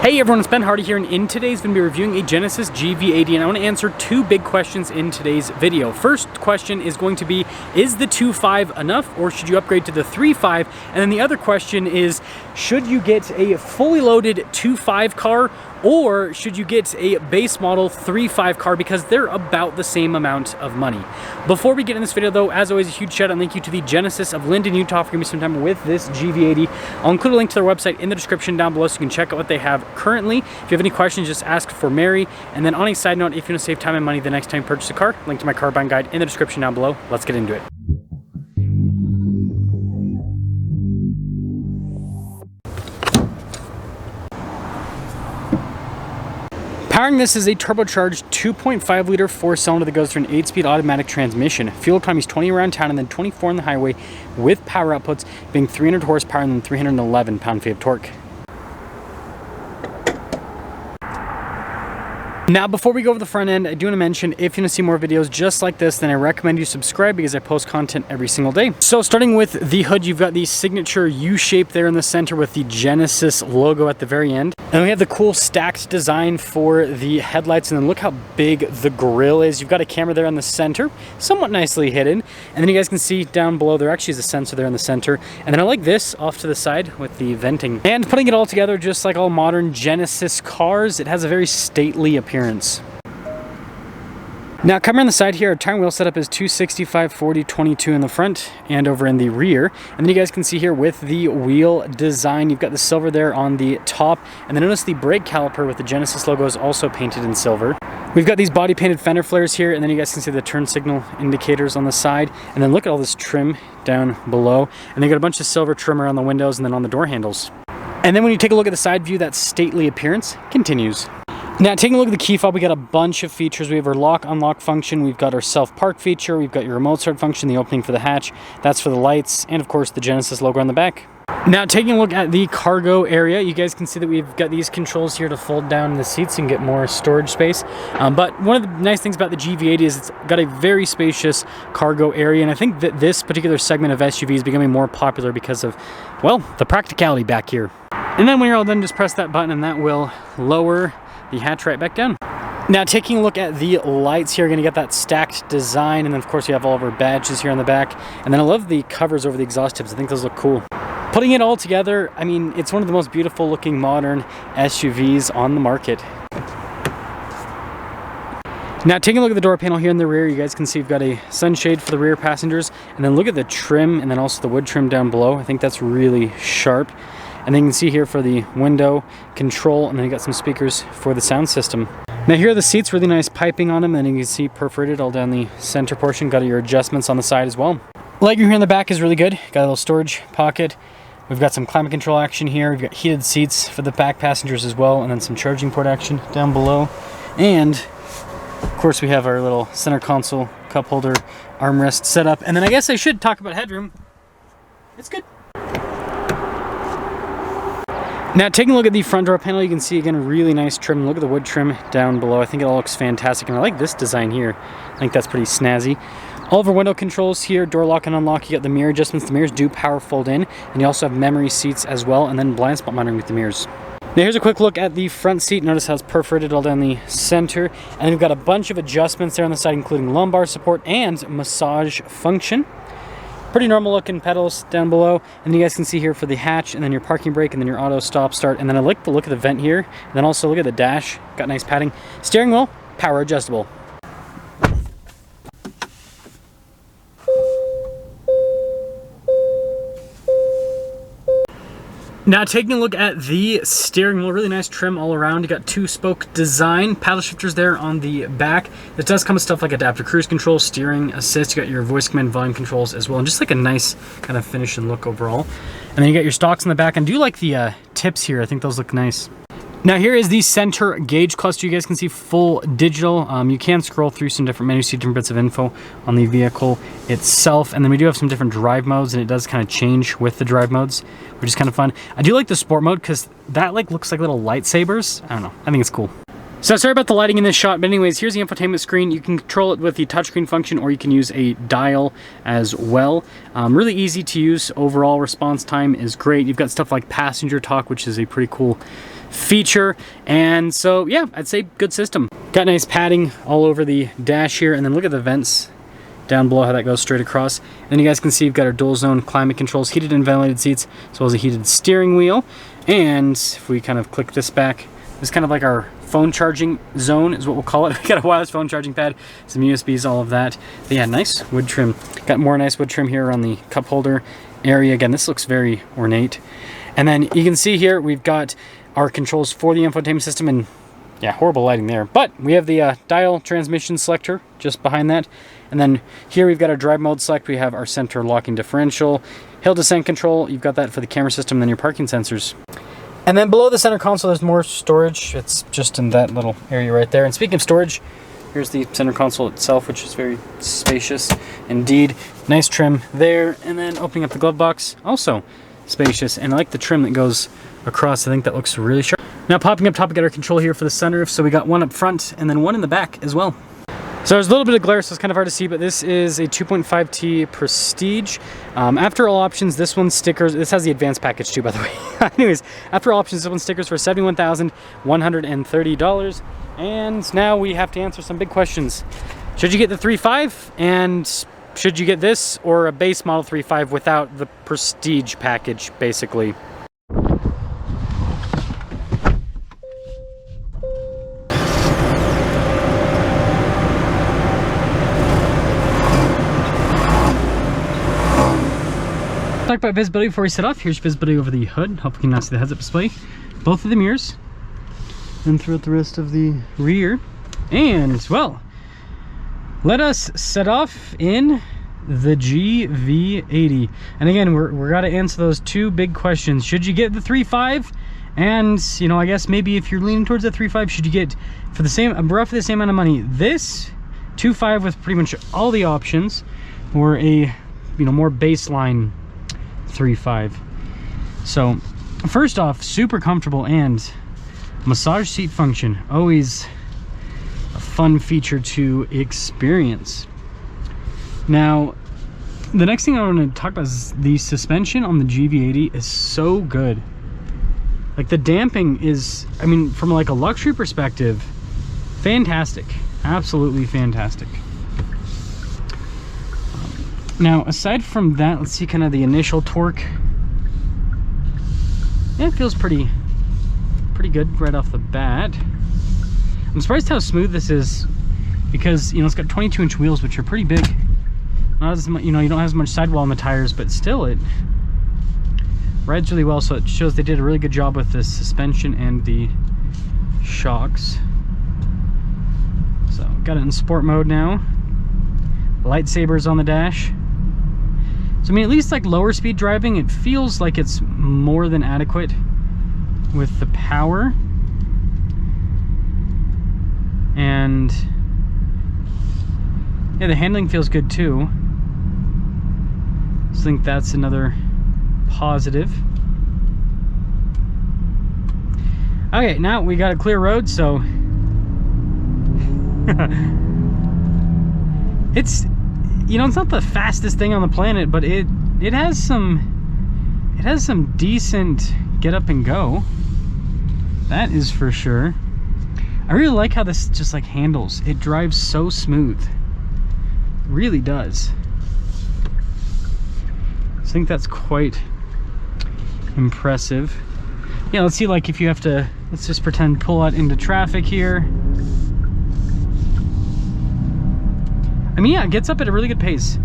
Hey everyone, it's Ben Hardy here, and in today's video, we're reviewing a Genesis GV80, and I want to answer two big questions in today's video. First question is going to be, is the 2.5 enough, or should you upgrade to the 3.5? And then the other question is, should you get a fully loaded 2.5 car, or should you get a base model 3.5 car, because they're about the same amount of money. Before we get in this video though, as always, a huge shout out and thank you to the Genesis of Linden, Utah for giving me some time with this GV80. I'll include a link to their website in the description down below so you can check out what they have currently. If you have any questions, just ask for Mary. And then on a side note, if you want to save time and money the next time you purchase a car, link to my car buying guide in the description down below. Let's get into it. Powering this is a turbocharged 2.5 liter 4-cylinder that goes through an 8-speed automatic transmission. Fuel economy is 20 around town and then 24 on the highway, with power outputs being 300 horsepower and then 311 pound-feet of torque. Now, before we go over the front end, I do want to mention, if you want to see more videos just like this, then I recommend you subscribe because I post content every single day. So starting with the hood, you've got the signature U shape there in the center with the Genesis logo at the very end. And we have the cool stacked design for the headlights, and then look how big the grille is. You've got a camera there in the center, somewhat nicely hidden. And then you guys can see down below, there actually is a sensor there in the center. And then I like this off to the side with the venting. And putting it all together, just like all modern Genesis cars, it has a very stately appearance. Now, coming on the side here, our tire and wheel setup is 265, 40, 22 in the front and over in the rear. And then you guys can see here with the wheel design, you've got the silver there on the top. And then notice the brake caliper with the Genesis logo is also painted in silver. We've got these body painted fender flares here, and then you guys can see the turn signal indicators on the side. And then look at all this trim down below. And they got a bunch of silver trim around the windows and then on the door handles. And then when you take a look at the side view, that stately appearance continues. Now, taking a look at the key fob, we got a bunch of features. We have our lock-unlock function, we've got our self-park feature, we've got your remote start function, the opening for the hatch, that's for the lights, and of course the Genesis logo on the back. Now, taking a look at the cargo area, you guys can see that we've got these controls here to fold down the seats and get more storage space. But one of the nice things about the GV80 is it's got a very spacious cargo area, and I think that this particular segment of SUV is becoming more popular because of, well, the practicality back here. And then when you're all done, just press that button and that will lower the hatch right back down. Now, taking a look at the lights here, you're gonna get that stacked design, and then of course you have all of our badges here on the back. And then I love the covers over the exhaust tips. I think those look cool. Putting it all together, I mean, it's one of the most beautiful looking modern SUVs on the market. Now, taking a look at the door panel here in the rear, you guys can see we've got a sunshade for the rear passengers, and then look at the trim and then also the wood trim down below. I think that's really sharp. And then you can see here for the window control, and then you got some speakers for the sound system. Now, here are the seats, really nice piping on them, and you can see perforated all down the center portion. Got your adjustments on the side as well. Legroom here in the back is really good. Got a little storage pocket. We've got some climate control action here. We've got heated seats for the back passengers as well, and then some charging port action down below. And of course, we have our little center console cup holder armrest set up. And then I guess I should talk about headroom. It's good. Now, taking a look at the front door panel, you can see again a really nice trim. Look at the wood trim down below. I think it all looks fantastic, and I like this design here. I think that's pretty snazzy. All of our window controls here, door lock and unlock. You got the mirror adjustments. The mirrors do power fold in, and you also have memory seats as well, and then blind spot monitoring with the mirrors. Now, here's a quick look at the front seat. Notice how it's perforated all down the center, and then we've got a bunch of adjustments there on the side, including lumbar support and massage function. Pretty normal looking pedals down below, and you guys can see here for the hatch, and then your parking brake, and then your auto stop start. And then I like the look of the vent here, and then also look at the dash, got nice padding. Steering wheel, power adjustable. Now, taking a look at the steering wheel, really nice trim all around. You got 2-spoke design, paddle shifters there on the back. It does come with stuff like adaptive cruise control, steering assist. You got your voice command volume controls as well, and just like a nice kind of finish and look overall. And then you got your stalks in the back, and I do like the tips here. I think those look nice. Now, here is the center gauge cluster. You guys can see full digital. You can scroll through some different menus, see different bits of info on the vehicle itself. And then we do have some different drive modes, and it does kind of change with the drive modes, which is kind of fun. I do like the sport mode because that like looks like little lightsabers. I don't know. I think it's cool. So sorry about the lighting in this shot, but anyways, here's the infotainment screen. You can control it with the touchscreen function, or you can use a dial as well. Really easy to use. Overall response time is great. You've got stuff like passenger talk, which is a pretty cool feature. And so yeah, I'd say good system. Got nice padding all over the dash here, and then look at the vents down below, how that goes straight across. And then you guys can see you've got our dual zone climate controls, heated and ventilated seats, as well as a heated steering wheel. And if we kind of click this back, this is kind of like our phone charging zone is what we'll call it. We got a wireless phone charging pad, some USBs, all of that. But yeah, nice wood trim. Got more nice wood trim here on the cup holder area. Again, this looks very ornate. And then you can see here we've got our controls for the infotainment system, and yeah, horrible lighting there. But we have the dial transmission selector just behind that. And then here we've got our drive mode select. We have our center locking differential, hill descent control. You've got that for the camera system, and then your parking sensors. And then below the center console, there's more storage. It's just in that little area right there. And speaking of storage, here's the center console itself, which is very spacious indeed. Nice trim there. And then opening up the glove box, also spacious. And I like the trim that goes across. I think that looks really sharp. Now popping up top, we got our control here for the sunroof. So we got one up front and then one in the back as well. So there's a little bit of glare, so it's kind of hard to see, but this is a 2.5T Prestige. After all options, this one's stickers. This has the advanced package too, by the way. Anyways, after all options, this one's stickers for $71,130. And now we have to answer some big questions. Should you get the 3.5? And should you get this or a base model 3.5 without the Prestige package, basically? Talk about visibility before we set off. Here's visibility over the hood. Hopefully you can now see the heads-up display. Both of the mirrors. And throughout the rest of the rear. And, well, let us set off in the GV80. And again, we're got to answer those two big questions. Should you get the 3.5? And, you know, I guess maybe if you're leaning towards the 3.5, should you get, for the same, roughly the same amount of money, this 2.5 with pretty much all the options, or a, you know, more baseline 3.5. So first off, super comfortable, and massage seat function, always a fun feature to experience. Now the next thing I want to talk about is the suspension on the GV80 is so good. Like the damping is, I mean, from like a luxury perspective, fantastic, absolutely fantastic. Now, aside from that, let's see kind of the initial torque. Yeah, it feels pretty good right off the bat. I'm surprised how smooth this is, because, you know, it's got 22-inch wheels, which are pretty big. Not as much, you know, you don't have as much sidewall on the tires, but still it rides really well. So it shows they did a really good job with the suspension and the shocks. So got it in sport mode now. Lightsabers on the dash. So I mean, at least like lower speed driving, it feels like it's more than adequate with the power. And yeah, the handling feels good too. So I think that's another positive. Okay, now we got a clear road, so it's, you know, it's not the fastest thing on the planet, but it has some decent get up and go. That is for sure. I really like how this just like handles. It drives so smooth. It really does. I think that's quite impressive. Yeah, let's see, like if you have to, let's just pretend pull out into traffic here. I mean, yeah, it gets up at a really good pace.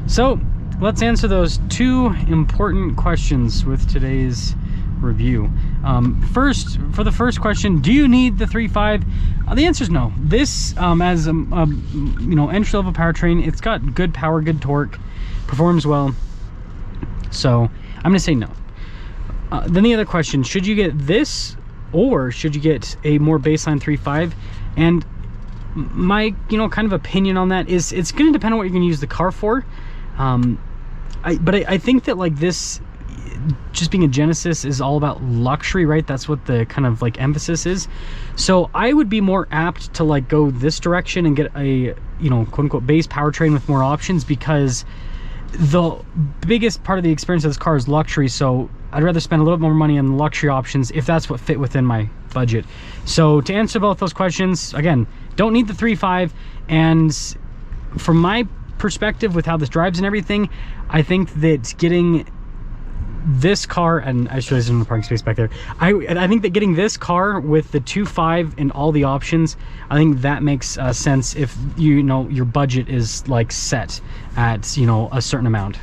So let's answer those two important questions with today's review. First, for the first question, do you need the 3.5? The answer is no. This, as a you know, entry-level powertrain, it's got good power, good torque, performs well. So I'm gonna say no. Then the other question, should you get this or should you get a more baseline 3.5? And my, you know, kind of opinion on that is it's going to depend on what you're going to use the car for. But I think that like this, just being a Genesis, is all about luxury, right? That's what the kind of like emphasis is. So I would be more apt to like go this direction and get a, you know, quote unquote base powertrain with more options, because the biggest part of the experience of this car is luxury. So I'd rather spend a little bit more money on luxury options if that's what fit within my budget. So to answer both those questions, again, don't need the 3.5, and from my perspective with how this drives and everything, I think that getting this car, and I should have in the parking space back there, I think that getting this car with the 2.5 and all the options, I think that makes sense if you know your budget is like set at, you know, a certain amount.